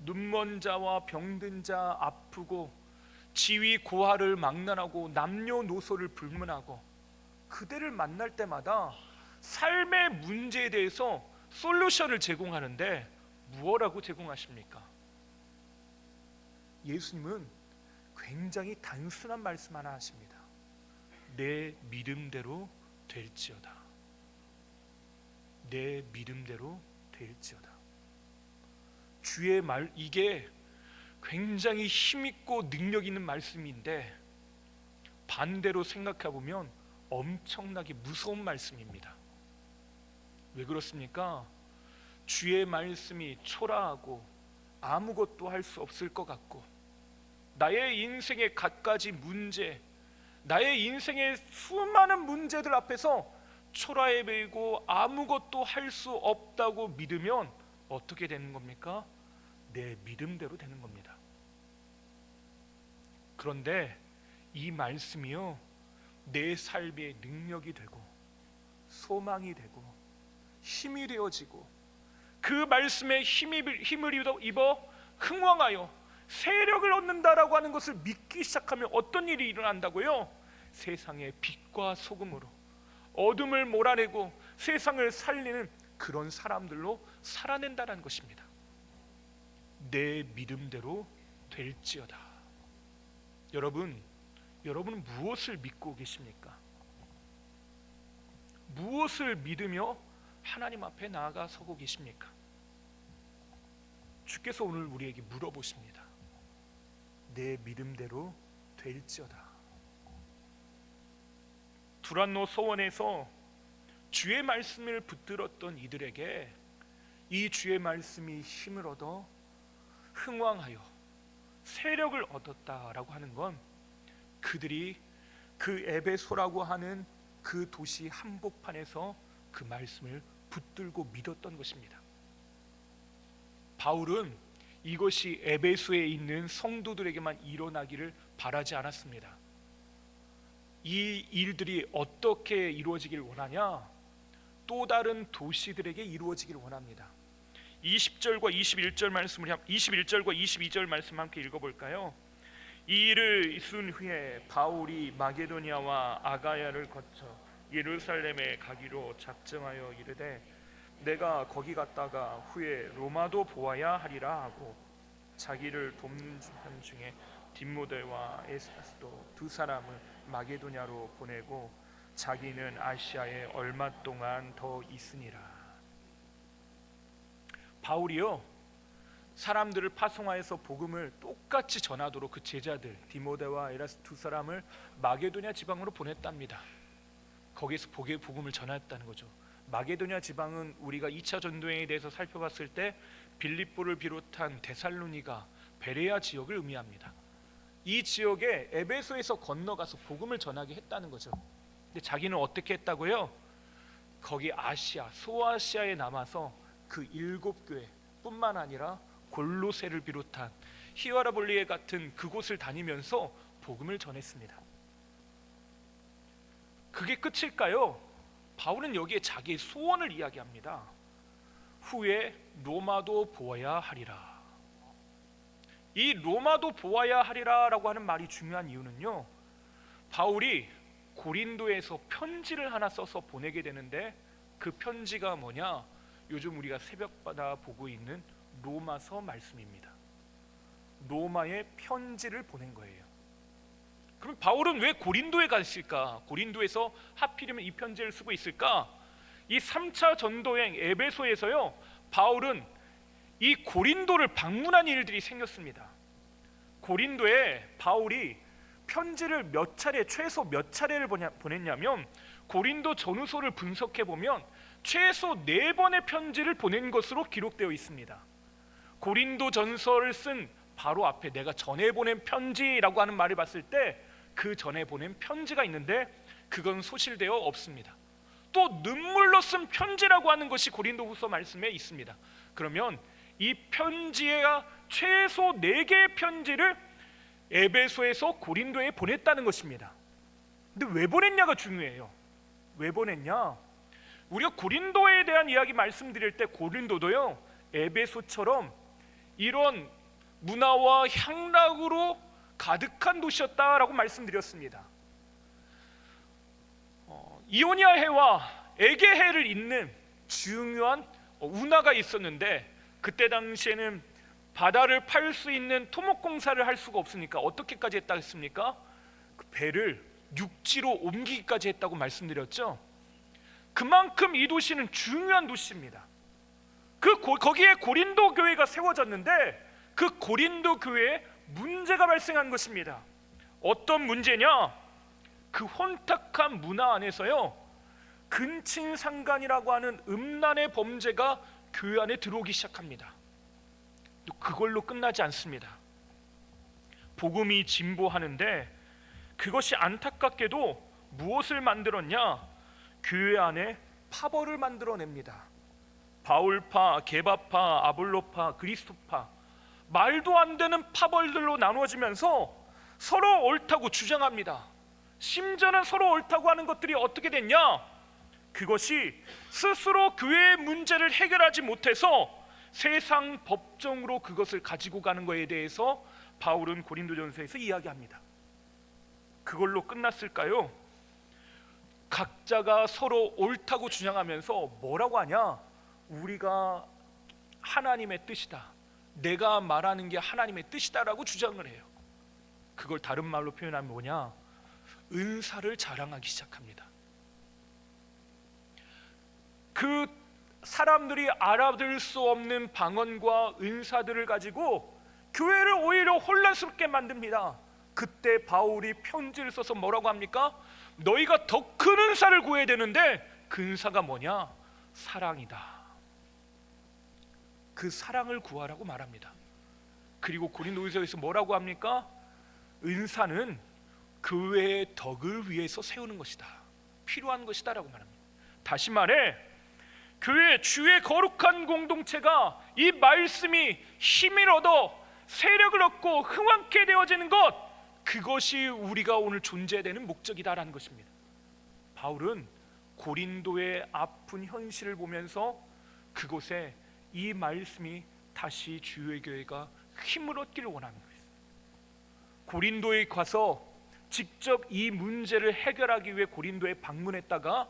눈먼 자와 병든 자, 아프고 지위 고하를 망라하고 남녀노소를 불문하고 그들을 만날 때마다 삶의 문제에 대해서 솔루션을 제공하는데 무엇라고 제공하십니까? 예수님은 굉장히 단순한 말씀 하나 하십니다. 내 믿음대로 될지어다. 내 믿음대로 될지어다. 주의 말, 이게 굉장히 힘있고 능력 있는 말씀인데 반대로 생각해 보면 엄청나게 무서운 말씀입니다. 왜 그렇습니까? 주의 말씀이 초라하고 아무것도 할 수 없을 것 같고, 나의 인생의 갖가지 문제, 나의 인생의 수많은 문제들 앞에서 초라해 보이고 아무것도 할 수 없다고 믿으면 어떻게 되는 겁니까? 내 믿음대로 되는 겁니다. 그런데 이 말씀이요, 내 삶의 능력이 되고 소망이 되고 힘이 되어지고, 그 말씀에 힘을 입어 흥왕하여 세력을 얻는다라고 하는 것을 믿기 시작하면 어떤 일이 일어난다고요? 세상의 빛과 소금으로 어둠을 몰아내고 세상을 살리는 그런 사람들로 살아낸다는 것입니다. 내 믿음대로 될지어다. 여러분은 무엇을 믿고 계십니까? 무엇을 믿으며 하나님 앞에 나아가 서고 계십니까? 주께서 오늘 우리에게 물어보십니다. 내 믿음대로 될지어다. 두란노 소원에서 주의 말씀을 붙들었던 이들에게 이 주의 말씀이 힘을 얻어 흥왕하여 세력을 얻었다라고 하는 건 그들이 그 에베소라고 하는 그 도시 한복판에서 그 말씀을 붙들고 믿었던 것입니다. 바울은 이것이 에베소에 있는 성도들에게만 일어나기를 바라지 않았습니다. 이 일들이 어떻게 이루어지길 원하냐? 또 다른 도시들에게 이루어지길 원합니다. 20절과 21절 말씀을 21절과 22절 말씀 함께 읽어볼까요? 이 일을 있은 후에 바울이 마게도냐와 아가야를 거쳐 예루살렘에 가기로 작정하여 이르되 내가 거기 갔다가 후에 로마도 보아야 하리라 하고 자기를 돕는 한 중에 디모데와 에스타스도 두 사람을 마게도냐로 보내고 자기는 아시아에 얼마 동안 더 있으니라. 바울이요, 사람들을 파송하여서 복음을 똑같이 전하도록 그 제자들 디모데와 에라스 두 사람을 마게도냐 지방으로 보냈답니다. 거기서 복음을 전했다는 거죠. 마게도냐 지방은 우리가 2차 전도행에 대해서 살펴봤을 때 빌립보를 비롯한 데살로니가, 베레아 지역을 의미합니다. 이 지역에 에베소에서 건너가서 복음을 전하게 했다는 거죠. 근데 자기는 어떻게 했다고요? 거기 아시아, 소아시아에 남아서 그 7교회 뿐만 아니라 골로새를 비롯한 히에라볼리에 같은 그곳을 다니면서 복음을 전했습니다. 그게 끝일까요? 바울은 여기에 자기의 소원을 이야기합니다. 후에 로마도 보아야 하리라. 이 로마도 보아야 하리라라고 하는 말이 중요한 이유는요, 바울이 고린도에서 편지를 하나 써서 보내게 되는데 그 편지가 뭐냐? 요즘 우리가 새벽마다 보고 있는 로마서 말씀입니다. 로마에 편지를 보낸 거예요. 그럼 바울은 왜 고린도에 갔을까? 고린도에서 하필이면 이 편지를 쓰고 있을까? 이 3차 전도행 에베소에서요, 바울은 이 고린도를 방문한 일들이 생겼습니다. 고린도에 바울이 편지를 최소 몇 차례를 보냈냐면 고린도 전후서를 분석해 보면 최소 4번의 편지를 보낸 것으로 기록되어 있습니다. 고린도 전서를 쓴 바로 앞에 내가 전에 보낸 편지라고 하는 말을 봤을 때 그 전에 보낸 편지가 있는데 그건 소실되어 없습니다. 또 눈물로 쓴 편지라고 하는 것이 고린도후서 말씀에 있습니다. 그러면 이 편지가 최소 4개의 편지를 에베소에서 고린도에 보냈다는 것입니다. 근데 왜 보냈냐가 중요해요. 왜 보냈냐? 우리가 고린도에 대한 이야기 말씀드릴 때 고린도도요, 에베소처럼 이런 문화와 향락으로 가득한 도시였다라고 말씀드렸습니다. 이오니아 해와 에게 해를 잇는 중요한 운하가 있었는데, 그때 당시에는 바다를 팔 수 있는 토목 공사를 할 수가 없으니까 어떻게까지 했다 했습니까? 그 배를 육지로 옮기기까지 했다고 말씀드렸죠. 그만큼 이 도시는 중요한 도시입니다. 거기에 고린도 교회가 세워졌는데 그 고린도 교회에 문제가 발생한 것입니다. 어떤 문제냐? 그 혼탁한 문화 안에서요, 근친상간이라고 하는 음란의 범죄가 교회 안에 들어오기 시작합니다. 또 그걸로 끝나지 않습니다. 복음이 진보하는데 그것이 안타깝게도 무엇을 만들었냐? 교회 안에 파벌을 만들어냅니다. 바울파, 게바파, 아볼로파, 그리스도파, 말도 안 되는 파벌들로 나누어지면서 서로 옳다고 주장합니다. 심지어는 서로 옳다고 하는 것들이 어떻게 됐냐? 그것이 스스로 교회의 문제를 해결하지 못해서 세상 법정으로 그것을 가지고 가는 것에 대해서 바울은 고린도전서에서 이야기합니다. 그걸로 끝났을까요? 각자가 서로 옳다고 주장하면서 뭐라고 하냐? 우리가 하나님의 뜻이다, 내가 말하는 게 하나님의 뜻이다라고 주장을 해요. 그걸 다른 말로 표현하면 뭐냐? 은사를 자랑하기 시작합니다. 그 사람들이 알아들 수 없는 방언과 은사들을 가지고 교회를 오히려 혼란스럽게 만듭니다. 그때 바울이 편지를 써서 뭐라고 합니까? 너희가 더 큰 은사를 구해야 되는데 그 은사가 뭐냐? 사랑이다. 그 사랑을 구하라고 말합니다. 그리고 고린도후서에서 뭐라고 합니까? 은사는 교회의 덕을 위해서 세우는 것이다, 필요한 것이다 라고 말합니다. 다시 말해, 교회 주의 거룩한 공동체가 이 말씀이 힘을 얻어 세력을 얻고 흥왕케 되어지는 것, 그것이 우리가 오늘 존재해야 되는 목적이다라는 것입니다. 바울은 고린도의 아픈 현실을 보면서 그곳에 이 말씀이 다시 주의 교회가 힘을 얻기를 원하는 거예요. 고린도에 가서 직접 이 문제를 해결하기 위해 고린도에 방문했다가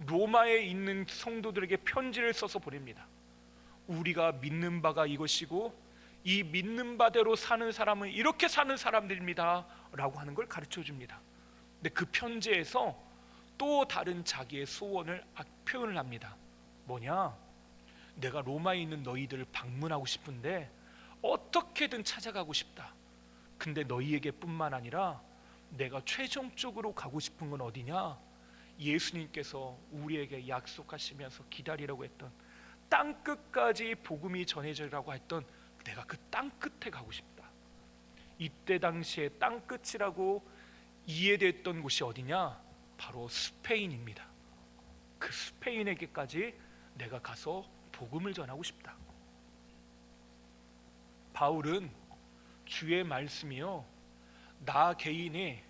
로마에 있는 성도들에게 편지를 써서 보냅니다. 우리가 믿는 바가 이것이고 이 믿는 바대로 사는 사람은 이렇게 사는 사람들입니다 라고 하는 걸 가르쳐 줍니다. 근데 그 편지에서 또 다른 자기의 소원을 표현을 합니다. 뭐냐? 내가 로마에 있는 너희들을 방문하고 싶은데 어떻게든 찾아가고 싶다. 근데 너희에게 뿐만 아니라 내가 최종적으로 가고 싶은 건 어디냐? 예수님께서 우리에게 약속하시면서 기다리라고 했던 땅끝까지 복음이 전해지라고 했던 내가 그 땅끝에 가고 싶다. 이때 당시에 땅끝이라고 이해됐던 곳이 어디냐? 바로 스페인입니다. 그 스페인에게까지 내가 가서 복음을 전하고 싶다. 바울은 주의 말씀이요, 나 개인이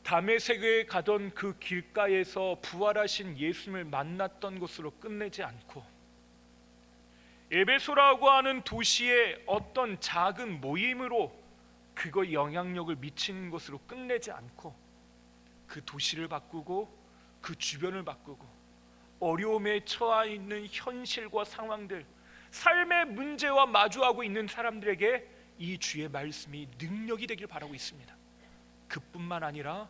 다메섹에 가던 그 길가에서 부활하신 예수님을 만났던 것으로 끝내지 않고 에베소라고 하는 도시의 어떤 작은 모임으로 그거 영향력을 미치는 것으로 끝내지 않고 그 도시를 바꾸고 그 주변을 바꾸고 어려움에 처해 있는 현실과 상황들, 삶의 문제와 마주하고 있는 사람들에게 이 주의 말씀이 능력이 되길 바라고 있습니다. 그뿐만 아니라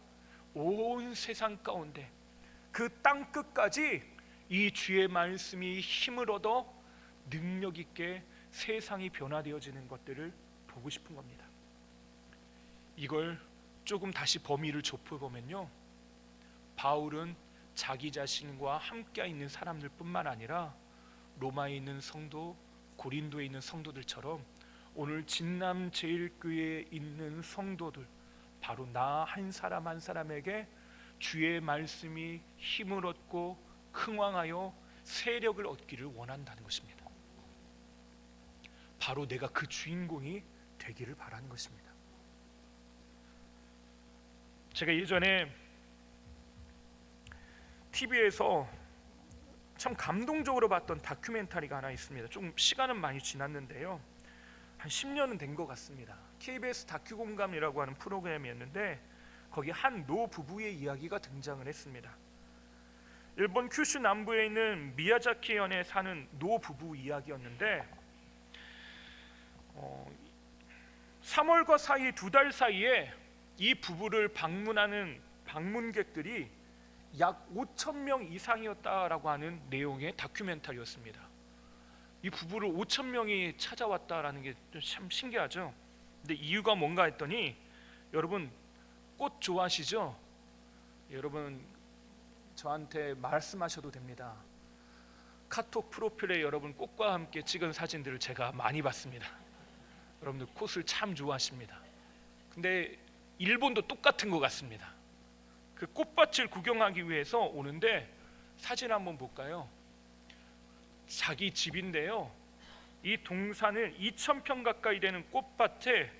온 세상 가운데 그 땅끝까지 이 주의 말씀이 힘을 얻어 능력 있게 세상이 변화되어지는 것들을 보고 싶은 겁니다. 이걸 조금 다시 범위를 좁혀보면요, 바울은 자기 자신과 함께 있는 사람들 뿐만 아니라 로마에 있는 성도, 고린도에 있는 성도들처럼 오늘 진남 제일교회에 있는 성도들, 바로 나 한 사람 한 사람에게 주의 말씀이 힘을 얻고 흥왕하여 세력을 얻기를 원한다는 것입니다. 바로 내가 그 주인공이 되기를 바라는 것입니다. 제가 예전에 TV에서 참 감동적으로 봤던 다큐멘터리가 하나 있습니다. 좀 시간은 많이 지났는데요, 한 10년은 된 것 같습니다. KBS 다큐공감이라고 하는 프로그램이었는데 거기 한 노 부부의 이야기가 등장을 했습니다. 일본 큐슈 남부에 있는 미야자키현에 사는 노 부부 이야기였는데 3월과 4일 2달 사이에 이 부부를 방문하는 방문객들이 약 5,000명 이상이었다라고 하는 내용의 다큐멘터리였습니다. 이 부부를 5,000명이 찾아왔다라는 게 참 신기하죠. 근데 이유가 뭔가 했더니, 여러분 꽃 좋아하시죠? 여러분 저한테 말씀하셔도 됩니다. 카톡 프로필에 여러분 꽃과 함께 찍은 사진들을 제가 많이 봤습니다. 여러분들 꽃을 참 좋아하십니다. 근데 일본도 똑같은 것 같습니다. 그 꽃밭을 구경하기 위해서 오는데 사진 한번 볼까요? 자기 집인데요, 이 동산을 2,000평 가까이 되는 꽃밭에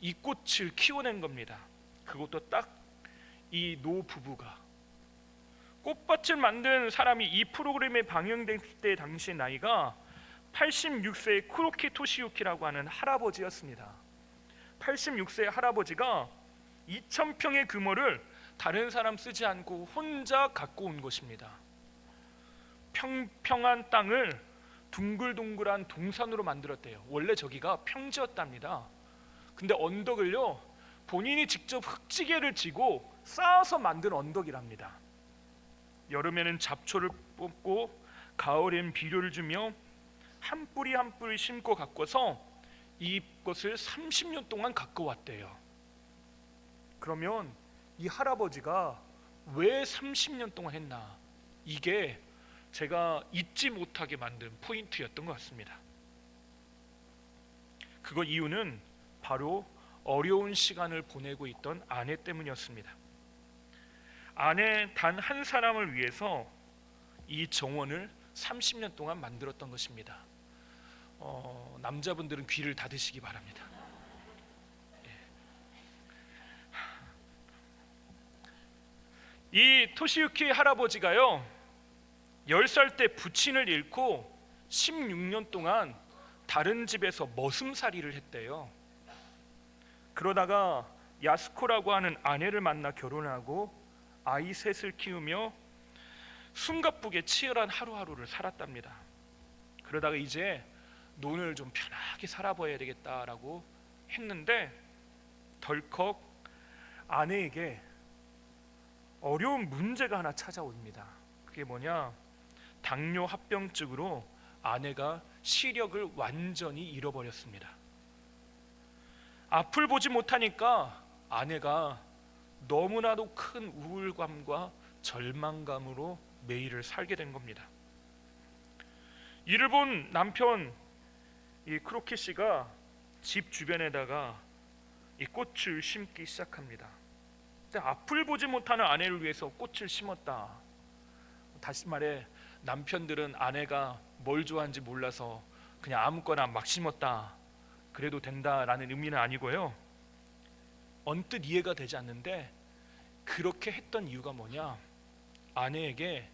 이 꽃을 키워낸 겁니다. 그것도 딱 이 노 부부가. 꽃밭을 만든 사람이 이 프로그램에 방영될 때 당시 나이가 86세의 쿠로키 토시유키라고 하는 할아버지였습니다. 86세의 할아버지가 2,000평의 규모를 다른 사람 쓰지 않고 혼자 갖고 온 것입니다. 평평한 땅을 둥글둥글한 동산으로 만들었대요. 원래 저기가 평지였답니다. 근데 언덕을요, 본인이 직접 흙지게를 지고 쌓아서 만든 언덕이랍니다. 여름에는 잡초를 뽑고 가을엔 비료를 주며 한 뿌리 한 뿌리 심고 가꿔서 이것을 30년 동안 가꿔왔대요. 그러면 이 할아버지가 왜 30년 동안 했나? 이게 제가 잊지 못하게 만든 포인트였던 것 같습니다. 그 이유는 바로 어려운 시간을 보내고 있던 아내 때문이었습니다. 아내 단 한 사람을 위해서 이 정원을 30년 동안 만들었던 것입니다. 남자분들은 귀를 닫으시기 바랍니다. 이 토시유키 할아버지가요, 10살 때 부친을 잃고 16년 동안 다른 집에서 머슴살이를 했대요. 그러다가 야스코라고 하는 아내를 만나 결혼하고 아이 셋을 키우며 숨가쁘게 치열한 하루하루를 살았답니다. 그러다가 이제 논을 좀 편하게 살아봐야 되겠다라고 했는데 덜컥 아내에게 어려운 문제가 하나 찾아옵니다. 그게 뭐냐? 당뇨 합병증으로 아내가 시력을 완전히 잃어버렸습니다. 앞을 보지 못하니까 아내가 너무나도 큰 우울감과 절망감으로 매일을 살게 된 겁니다. 이를 본 남편 이 크로키 씨가 집 주변에다가 이 꽃을 심기 시작합니다. 앞을 보지 못하는 아내를 위해서 꽃을 심었다. 다시 말해, 남편들은 아내가 뭘 좋아하는지 몰라서 그냥 아무거나 막 심었다, 그래도 된다라는 의미는 아니고요. 언뜻 이해가 되지 않는데 그렇게 했던 이유가 뭐냐? 아내에게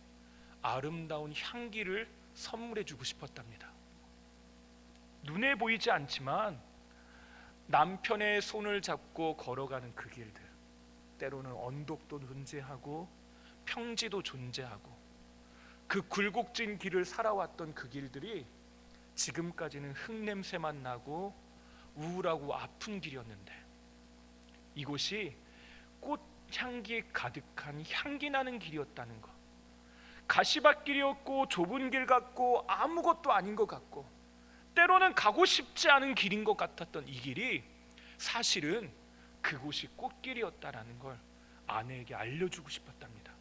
아름다운 향기를 선물해 주고 싶었답니다. 눈에 보이지 않지만 남편의 손을 잡고 걸어가는 그 길들, 때로는 언덕도 존재하고 평지도 존재하고 그 굴곡진 길을 살아왔던 그 길들이 지금까지는 흙냄새만 나고 우울하고 아픈 길이었는데 이곳이 꽃향기 가득한 향기 나는 길이었다는 것, 가시밭길이었고 좁은 길 같고 아무것도 아닌 것 같고 때로는 가고 싶지 않은 길인 것 같았던 이 길이 사실은 그곳이 꽃길이었다라는 걸 아내에게 알려주고 싶었답니다.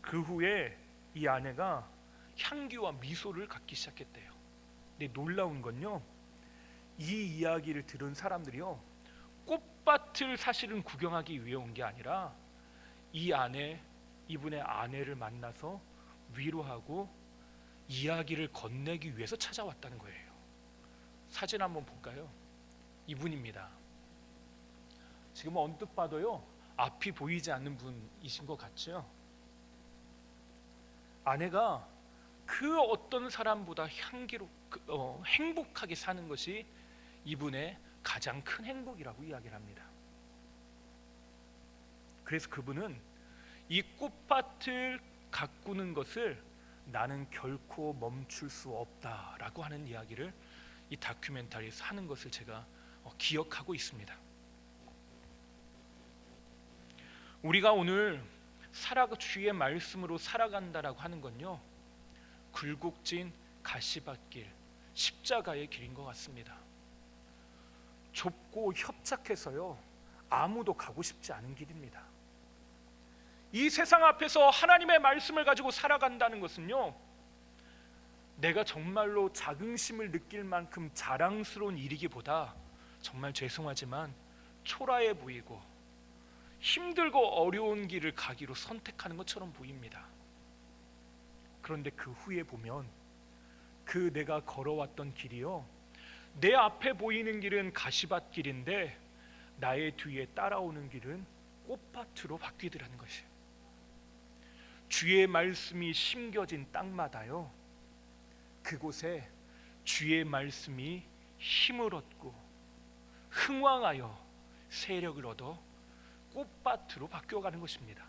그 후에 이 아내가 향기와 미소를 갖기 시작했대요. 근데 놀라운 건요, 이 이야기를 들은 사람들이요, 꽃밭을 사실은 구경하기 위해 온 게 아니라 이분의 아내를 만나서 위로하고 이야기를 건네기 위해서 찾아왔다는 거예요. 사진 한번 볼까요? 이분입니다. 지금 언뜻 봐도요, 앞이 보이지 않는 분이신 것 같죠? 아내가 그 어떤 사람보다 행복하게 사는 것이 이분의 가장 큰 행복이라고 이야기를 합니다. 그래서 그분은 이 꽃밭을 가꾸는 것을 나는 결코 멈출 수 없다라고 하는 이야기를 이 다큐멘터리에서 하는 것을 제가 기억하고 있습니다. 우리가 오늘 주의 말씀으로 살아간다라고 하는 건요, 굴곡진 가시밭길, 십자가의 길인 것 같습니다. 좁고 협착해서요, 아무도 가고 싶지 않은 길입니다. 이 세상 앞에서 하나님의 말씀을 가지고 살아간다는 것은요, 내가 정말로 자긍심을 느낄 만큼 자랑스러운 일이기보다 정말 죄송하지만 초라해 보이고 힘들고 어려운 길을 가기로 선택하는 것처럼 보입니다. 그런데 그 후에 보면 그 내가 걸어왔던 길이요, 내 앞에 보이는 길은 가시밭길인데 나의 뒤에 따라오는 길은 꽃밭으로 바뀌더라는 것이에요. 주의 말씀이 심겨진 땅마다요, 그곳에 주의 말씀이 힘을 얻고 흥왕하여 세력을 얻어 꽃밭으로 바뀌어가는 것입니다.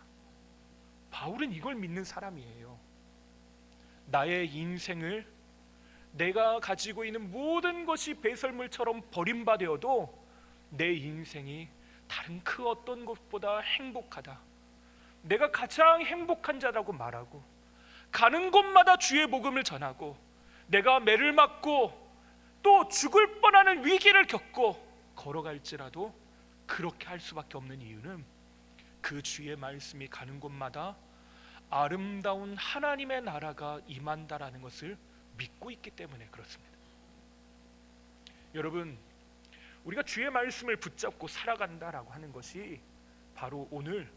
바울은 이걸 믿는 사람이에요. 나의 인생을 내가 가지고 있는 모든 것이 배설물처럼 버림받아도 내 인생이 다른 그 어떤 것보다 행복하다, 내가 가장 행복한 자라고 말하고 가는 곳마다 주의 복음을 전하고 내가 매를 맞고 또 죽을 뻔하는 위기를 겪고 걸어갈지라도 그렇게 할 수밖에 없는 이유는 그 주의 말씀이 가는 곳마다 아름다운 하나님의 나라가 임한다라는 것을 믿고 있기 때문에 그렇습니다. 여러분, 우리가 주의 말씀을 붙잡고 살아간다라고 하는 것이 바로 오늘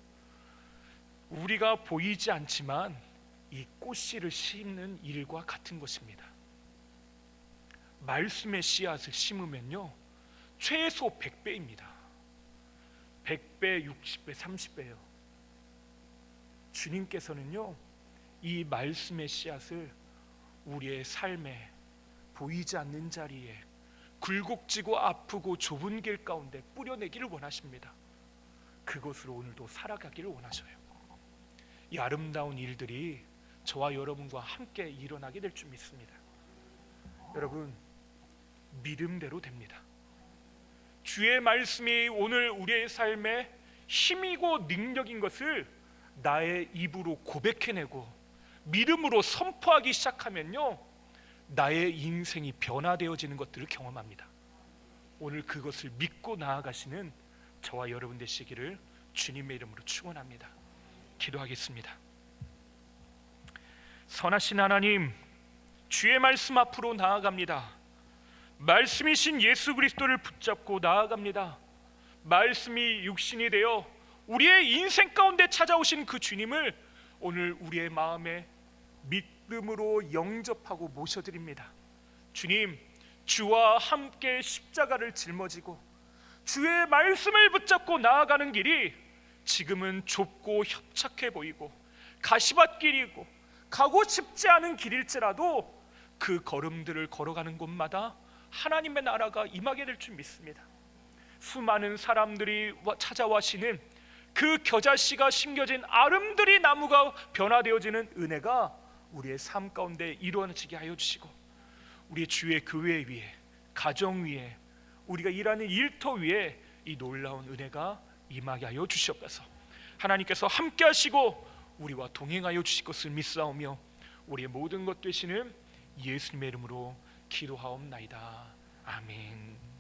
우리가 보이지 않지만 이 꽃씨를 심는 일과 같은 것입니다. 말씀의 씨앗을 심으면요, 최소 100배입니다. 100배, 60배, 30배요. 주님께서는요, 이 말씀의 씨앗을 우리의 삶에 보이지 않는 자리에 굴곡지고 아프고 좁은 길 가운데 뿌려내기를 원하십니다. 그것으로 오늘도 살아가기를 원하셔요. 이 아름다운 일들이 저와 여러분과 함께 일어나게 될 줄 믿습니다. 여러분, 믿음대로 됩니다. 주의 말씀이 오늘 우리의 삶에 힘이고 능력인 것을 나의 입으로 고백해내고 믿음으로 선포하기 시작하면요, 나의 인생이 변화되어지는 것들을 경험합니다. 오늘 그것을 믿고 나아가시는 저와 여러분 되시기를 주님의 이름으로 축원합니다. 기도하겠습니다. 선하신 하나님, 주의 말씀 앞으로 나아갑니다. 말씀이신 예수 그리스도를 붙잡고 나아갑니다. 말씀이 육신이 되어 우리의 인생 가운데 찾아오신 그 주님을 오늘 우리의 마음에 믿음으로 영접하고 모셔드립니다. 주님, 주와 함께 십자가를 짊어지고 주의 말씀을 붙잡고 나아가는 길이 지금은 좁고 협착해 보이고 가시밭길이고 가고 싶지 않은 길일지라도 그 걸음들을 걸어가는 곳마다 하나님의 나라가 임하게 될 줄 믿습니다. 수많은 사람들이 찾아와시는 그 겨자씨가 심겨진 아름드리 나무가 변화되어지는 은혜가 우리의 삶 가운데 이루어지게 하여 주시고, 우리 주의 교회 위에, 가정 위에, 우리가 일하는 일터 위에 이 놀라운 은혜가 임하게 하여 주시옵소서. 하나님께서 함께 하시고 우리와 동행하여 주실 것을 믿사오며 우리의 모든 것 되시는 예수님의 이름으로 기도하옵나이다. 아멘.